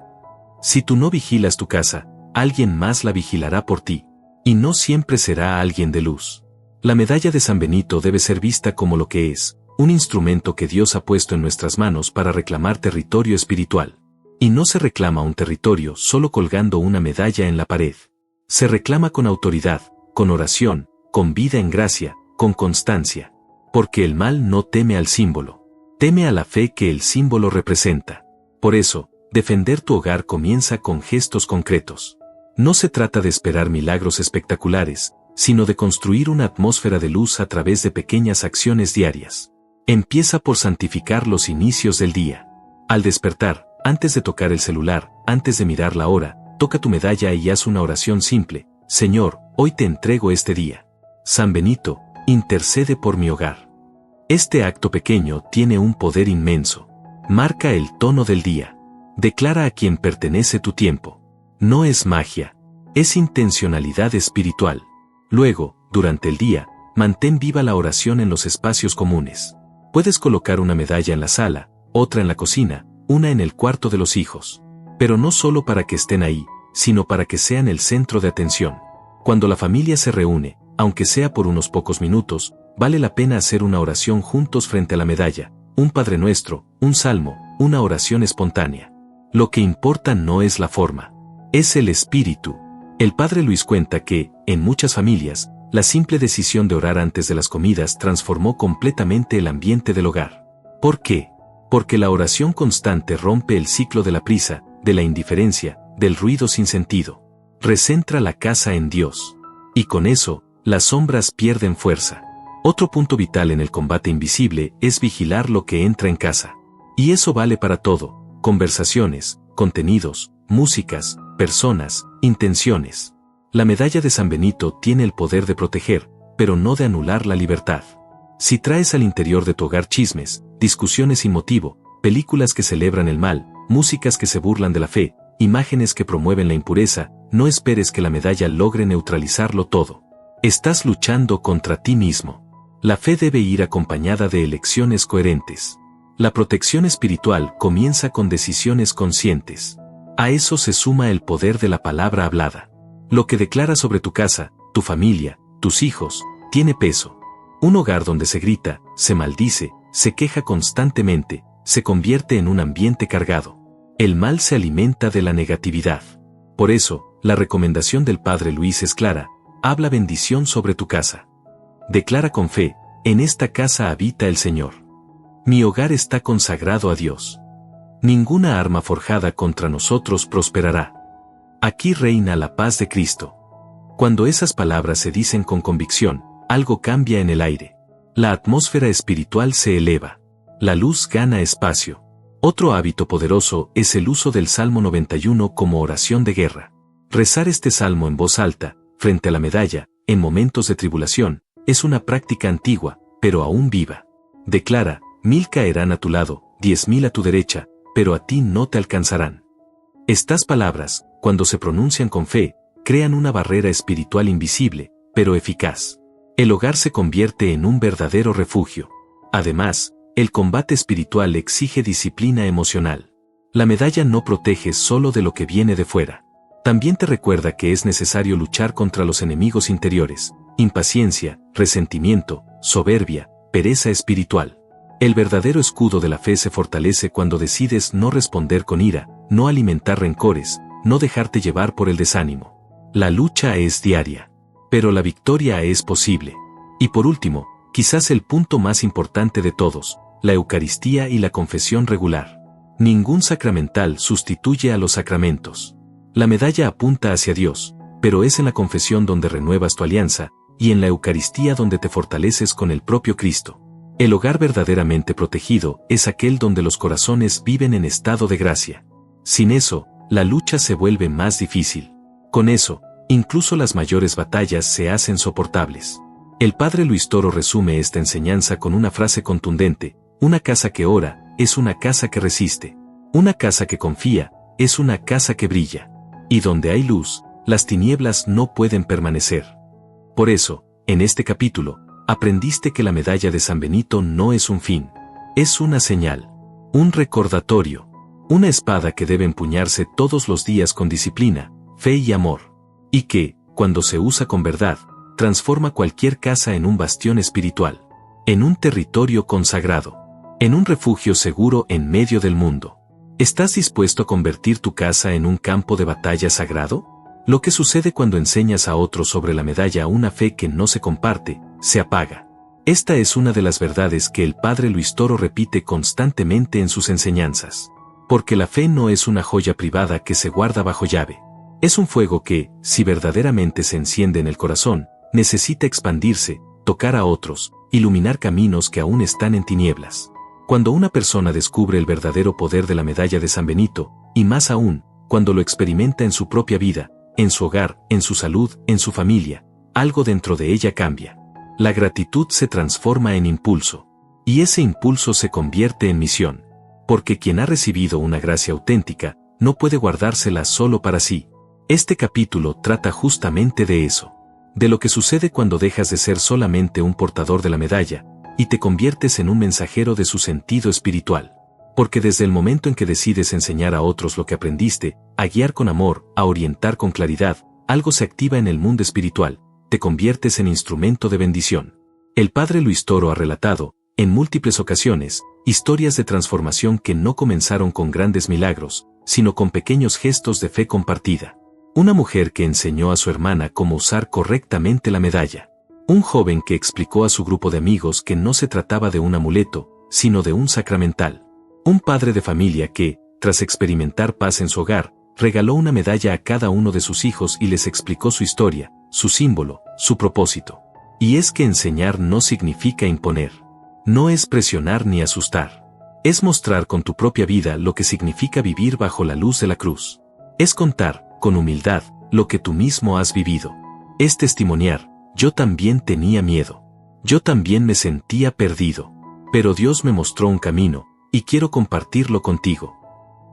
Si tú no vigilas tu casa, alguien más la vigilará por ti. Y no siempre será alguien de luz. La medalla de San Benito debe ser vista como lo que es, un instrumento que Dios ha puesto en nuestras manos para reclamar territorio espiritual. Y no se reclama un territorio solo colgando una medalla en la pared. Se reclama con autoridad, con oración, con vida en gracia, con constancia. Porque el mal no teme al símbolo. Teme a la fe que el símbolo representa. Por eso, defender tu hogar comienza con gestos concretos. No se trata de esperar milagros espectaculares, sino de construir una atmósfera de luz a través de pequeñas acciones diarias. Empieza por santificar los inicios del día. Al despertar, antes de tocar el celular, antes de mirar la hora, toca tu medalla y haz una oración simple. Señor, hoy te entrego este día. San Benito, intercede por mi hogar. Este acto pequeño tiene un poder inmenso. Marca el tono del día. Declara a quien pertenece tu tiempo. No es magia, es intencionalidad espiritual. Luego, durante el día, mantén viva la oración en los espacios comunes. Puedes colocar una medalla en la sala, otra en la cocina, una en el cuarto de los hijos. Pero no solo para que estén ahí, sino para que sean el centro de atención. Cuando la familia se reúne, aunque sea por unos pocos minutos, vale la pena hacer una oración juntos frente a la medalla, un Padre Nuestro, un salmo, una oración espontánea. Lo que importa no es la forma. Es el espíritu. El padre Luis cuenta que, en muchas familias, la simple decisión de orar antes de las comidas transformó completamente el ambiente del hogar. ¿Por qué? Porque la oración constante rompe el ciclo de la prisa, de la indiferencia, del ruido sin sentido. Recentra la casa en Dios. Y con eso, las sombras pierden fuerza. Otro punto vital en el combate invisible es vigilar lo que entra en casa. Y eso vale para todo: conversaciones, contenidos, músicas, personas, intenciones. La medalla de San Benito tiene el poder de proteger, pero no de anular la libertad. Si traes al interior de tu hogar chismes, discusiones sin motivo, películas que celebran el mal, músicas que se burlan de la fe, imágenes que promueven la impureza, no esperes que la medalla logre neutralizarlo todo. Estás luchando contra ti mismo. La fe debe ir acompañada de elecciones coherentes. La protección espiritual comienza con decisiones conscientes. A eso se suma el poder de la palabra hablada. Lo que declaras sobre tu casa, tu familia, tus hijos, tiene peso. Un hogar donde se grita, se maldice, se queja constantemente, se convierte en un ambiente cargado. El mal se alimenta de la negatividad. Por eso, la recomendación del padre Luis es clara: habla bendición sobre tu casa. Declara con fe: en esta casa habita el Señor. Mi hogar está consagrado a Dios. Ninguna arma forjada contra nosotros prosperará. Aquí reina la paz de Cristo. Cuando esas palabras se dicen con convicción, algo cambia en el aire. La atmósfera espiritual se eleva. La luz gana espacio. Otro hábito poderoso es el uso del Salmo 91 como oración de guerra. Rezar este salmo en voz alta, frente a la medalla, en momentos de tribulación, es una práctica antigua, pero aún viva. Declara: 1000 caerán a tu lado, 10.000 a tu derecha, pero a ti no te alcanzarán. Estas palabras, cuando se pronuncian con fe, crean una barrera espiritual invisible, pero eficaz. El hogar se convierte en un verdadero refugio. Además, el combate espiritual exige disciplina emocional. La medalla no protege solo de lo que viene de fuera. También te recuerda que es necesario luchar contra los enemigos interiores, impaciencia, resentimiento, soberbia, pereza espiritual. El verdadero escudo de la fe se fortalece cuando decides no responder con ira, no alimentar rencores, no dejarte llevar por el desánimo. La lucha es diaria, pero la victoria es posible. Y por último, quizás el punto más importante de todos, la Eucaristía y la confesión regular. Ningún sacramental sustituye a los sacramentos. La medalla apunta hacia Dios, pero es en la confesión donde renuevas tu alianza, y en la Eucaristía donde te fortaleces con el propio Cristo. El hogar verdaderamente protegido es aquel donde los corazones viven en estado de gracia. Sin eso, la lucha se vuelve más difícil. Con eso, incluso las mayores batallas se hacen soportables. El padre Luis Toro resume esta enseñanza con una frase contundente: una casa que ora, es una casa que resiste. Una casa que confía, es una casa que brilla. Y donde hay luz, las tinieblas no pueden permanecer. Por eso, en este capítulo, aprendiste que la medalla de San Benito no es un fin. Es una señal, un recordatorio, una espada que debe empuñarse todos los días con disciplina, fe y amor. Y que, cuando se usa con verdad, transforma cualquier casa en un bastión espiritual, en un territorio consagrado, en un refugio seguro en medio del mundo. ¿Estás dispuesto a convertir tu casa en un campo de batalla sagrado? Lo que sucede cuando enseñas a otros sobre la medalla una fe que no se comparte, se apaga. Esta es una de las verdades que el padre Luis Toro repite constantemente en sus enseñanzas. Porque la fe no es una joya privada que se guarda bajo llave. Es un fuego que, si verdaderamente se enciende en el corazón, necesita expandirse, tocar a otros, iluminar caminos que aún están en tinieblas. Cuando una persona descubre el verdadero poder de la medalla de San Benito, y más aún, cuando lo experimenta en su propia vida, en su hogar, en su salud, en su familia, algo dentro de ella cambia. La gratitud se transforma en impulso. Y ese impulso se convierte en misión. Porque quien ha recibido una gracia auténtica, no puede guardársela solo para sí. Este capítulo trata justamente de eso. De lo que sucede cuando dejas de ser solamente un portador de la medalla, y te conviertes en un mensajero de su sentido espiritual. Porque desde el momento en que decides enseñar a otros lo que aprendiste, a guiar con amor, a orientar con claridad, algo se activa en el mundo espiritual, te conviertes en instrumento de bendición. El padre Luis Toro ha relatado, en múltiples ocasiones, historias de transformación que no comenzaron con grandes milagros, sino con pequeños gestos de fe compartida. Una mujer que enseñó a su hermana cómo usar correctamente la medalla. Un joven que explicó a su grupo de amigos que no se trataba de un amuleto, sino de un sacramental. Un padre de familia que, tras experimentar paz en su hogar, regaló una medalla a cada uno de sus hijos y les explicó su historia, su símbolo, su propósito. Y es que enseñar no significa imponer. No es presionar ni asustar. Es mostrar con tu propia vida lo que significa vivir bajo la luz de la cruz. Es contar, con humildad, lo que tú mismo has vivido. Es testimoniar: yo también tenía miedo. Yo también me sentía perdido. Pero Dios me mostró un camino, y quiero compartirlo contigo.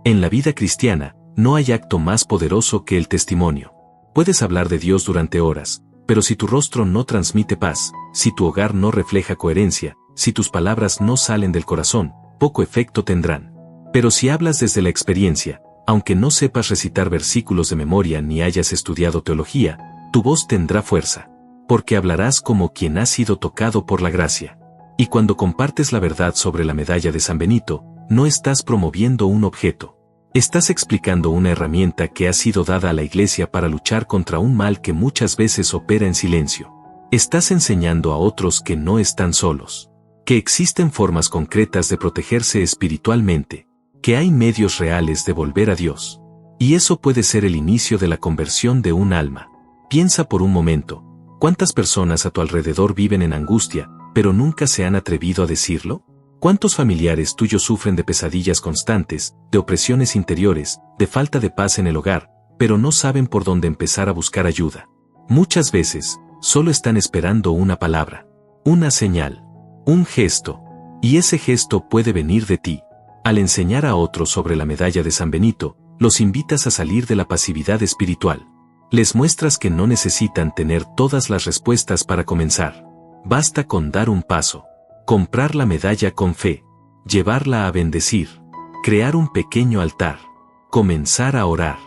En la vida cristiana, no hay acto más poderoso que el testimonio. Puedes hablar de Dios durante horas, pero si tu rostro no transmite paz, si tu hogar no refleja coherencia, si tus palabras no salen del corazón, poco efecto tendrán. Pero si hablas desde la experiencia, aunque no sepas recitar versículos de memoria ni hayas estudiado teología, tu voz tendrá fuerza. Porque hablarás como quien ha sido tocado por la gracia. Y cuando compartes la verdad sobre la medalla de San Benito, no estás promoviendo un objeto. Estás explicando una herramienta que ha sido dada a la Iglesia para luchar contra un mal que muchas veces opera en silencio. Estás enseñando a otros que no están solos. Que existen formas concretas de protegerse espiritualmente. Que hay medios reales de volver a Dios. Y eso puede ser el inicio de la conversión de un alma. Piensa por un momento. ¿Cuántas personas a tu alrededor viven en angustia, pero nunca se han atrevido a decirlo? ¿Cuántos familiares tuyos sufren de pesadillas constantes, de opresiones interiores, de falta de paz en el hogar, pero no saben por dónde empezar a buscar ayuda? Muchas veces, solo están esperando una palabra, una señal, un gesto. Y ese gesto puede venir de ti. Al enseñar a otros sobre la medalla de San Benito, Los invitas a salir de la pasividad espiritual. Les muestras que no necesitan tener todas las respuestas para comenzar. Basta con dar un paso. Comprar la medalla con fe. Llevarla a bendecir. Crear un pequeño altar. Comenzar a orar.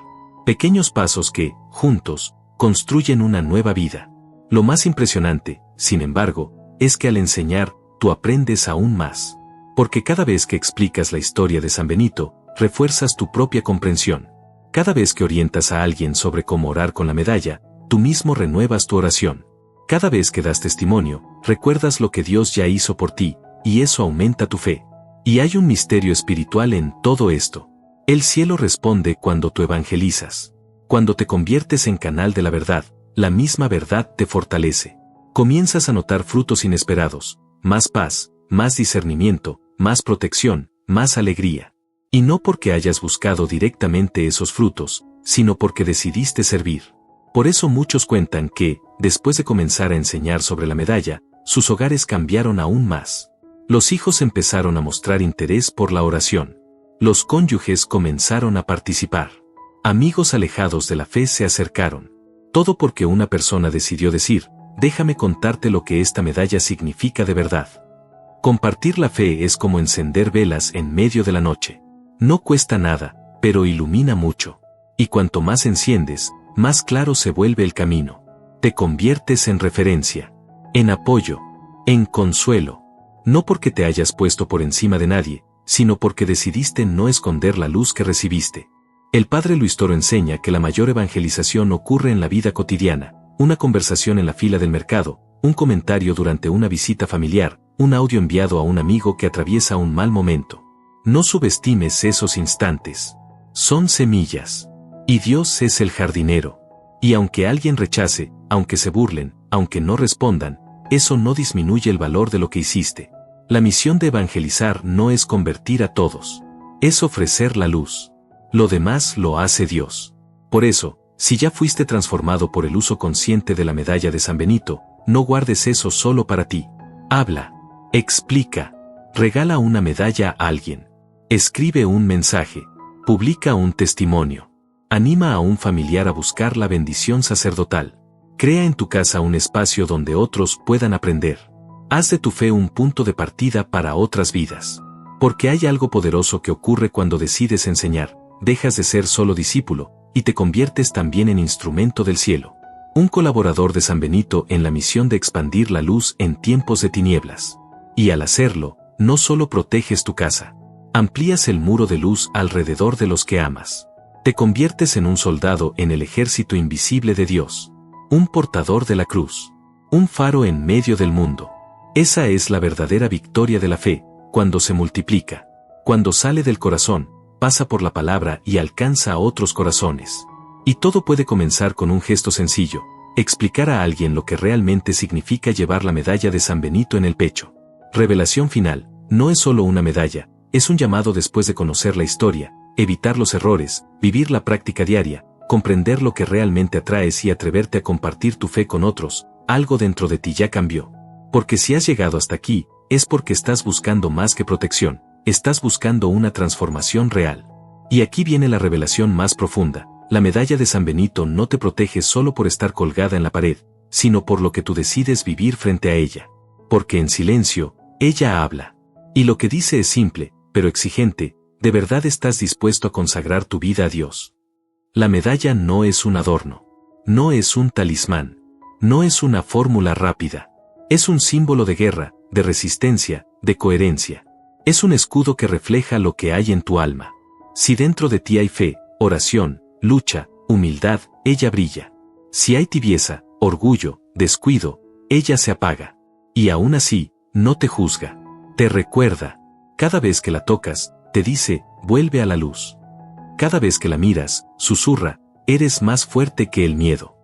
Pequeños pasos que, juntos, construyen una nueva vida. Lo más impresionante, sin embargo, es que al enseñar, tú aprendes aún más. Porque cada vez que explicas la historia de San Benito, refuerzas tu propia comprensión. Cada vez que orientas a alguien sobre cómo orar con la medalla, tú mismo renuevas tu oración. Cada vez que das testimonio, recuerdas lo que Dios ya hizo por ti, y eso aumenta tu fe. Y hay un misterio espiritual en todo esto. El cielo responde cuando tú evangelizas. Cuando te conviertes en canal de la verdad, la misma verdad te fortalece. Comienzas a notar frutos inesperados, más paz, más discernimiento, más protección, más alegría. Y no porque hayas buscado directamente esos frutos, sino porque decidiste servir. Por eso muchos cuentan que, después de comenzar a enseñar sobre la medalla, sus hogares cambiaron aún más. Los hijos empezaron a mostrar interés por la oración. Los cónyuges comenzaron a participar. Amigos alejados de la fe se acercaron. Todo porque una persona decidió decir, déjame contarte lo que esta medalla significa de verdad. Compartir la fe es como encender velas en medio de la noche. No cuesta nada, pero ilumina mucho. Y cuanto más enciendes, más claro se vuelve el camino. Te conviertes en referencia, en apoyo, en consuelo. No porque te hayas puesto por encima de nadie, sino porque decidiste no esconder la luz que recibiste. El padre Luis Toro enseña que la mayor evangelización ocurre en la vida cotidiana, una conversación en la fila del mercado, un comentario durante una visita familiar, un audio enviado a un amigo que atraviesa un mal momento. No subestimes esos instantes. Son semillas. Y Dios es el jardinero. Y aunque alguien rechace, aunque se burlen, aunque no respondan, eso no disminuye el valor de lo que hiciste. La misión de evangelizar no es convertir a todos. Es ofrecer la luz. Lo demás lo hace Dios. Por eso, si ya fuiste transformado por el uso consciente de la medalla de San Benito, no guardes eso solo para ti. Habla. Explica. Regala una medalla a alguien. Escribe un mensaje. Publica un testimonio. Anima a un familiar a buscar la bendición sacerdotal. Crea en tu casa un espacio donde otros puedan aprender. Haz de tu fe un punto de partida para otras vidas. Porque hay algo poderoso que ocurre cuando decides enseñar, dejas de ser solo discípulo, y te conviertes también en instrumento del cielo. Un colaborador de San Benito en la misión de expandir la luz en tiempos de tinieblas. Y al hacerlo, no solo proteges tu casa, amplías el muro de luz alrededor de los que amas. Te conviertes en un soldado en el ejército invisible de Dios. Un portador de la cruz. Un faro en medio del mundo. Esa es la verdadera victoria de la fe, cuando se multiplica. Cuando sale del corazón, pasa por la palabra y alcanza a otros corazones. Y todo puede comenzar con un gesto sencillo, explicar a alguien lo que realmente significa llevar la medalla de San Benito en el pecho. Revelación final, no es solo una medalla, es un llamado después de conocer la historia, evitar los errores, vivir la práctica diaria, comprender lo que realmente atraes y atreverte a compartir tu fe con otros. Algo dentro de ti ya cambió. Porque si has llegado hasta aquí, es porque estás buscando más que protección, estás buscando una transformación real. Y aquí viene la revelación más profunda. La medalla de San Benito no te protege solo por estar colgada en la pared, sino por lo que tú decides vivir frente a ella. Porque en silencio, ella habla. Y lo que dice es simple, pero exigente. ¿De verdad estás dispuesto a consagrar tu vida a Dios? La medalla no es un adorno. No es un talismán. No es una fórmula rápida. Es un símbolo de guerra, de resistencia, de coherencia. Es un escudo que refleja lo que hay en tu alma. Si dentro de ti hay fe, oración, lucha, humildad, ella brilla. Si hay tibieza, orgullo, descuido, ella se apaga. Y aún así, no te juzga. Te recuerda. Cada vez que la tocas, te dice, vuelve a la luz. Cada vez que la miras, susurra, eres más fuerte que el miedo.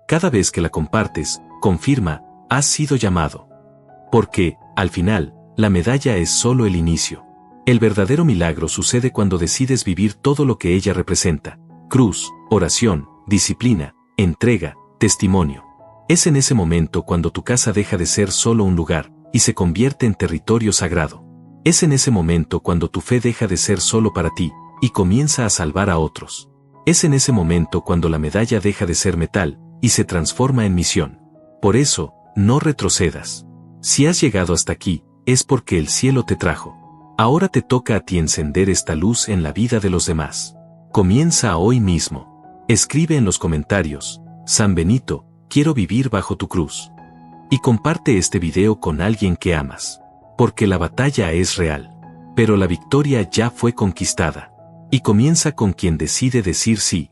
Cada vez que la compartes, confirma, has sido llamado. Porque, al final, la medalla es solo el inicio. El verdadero milagro sucede cuando decides vivir todo lo que ella representa. Cruz, oración, disciplina, entrega, testimonio. Es en ese momento cuando tu casa deja de ser solo un lugar, y se convierte en territorio sagrado. Es en ese momento cuando tu fe deja de ser solo para ti, y comienza a salvar a otros. Es en ese momento cuando la medalla deja de ser metal y se transforma en misión. Por eso, no retrocedas. Si has llegado hasta aquí, es porque el cielo te trajo. Ahora te toca a ti encender esta luz en la vida de los demás. Comienza hoy mismo. Escribe en los comentarios: San Benito, quiero vivir bajo tu cruz. Y comparte este video con alguien que amas. Porque la batalla es real. Pero la victoria ya fue conquistada. Y comienza con quien decide decir sí.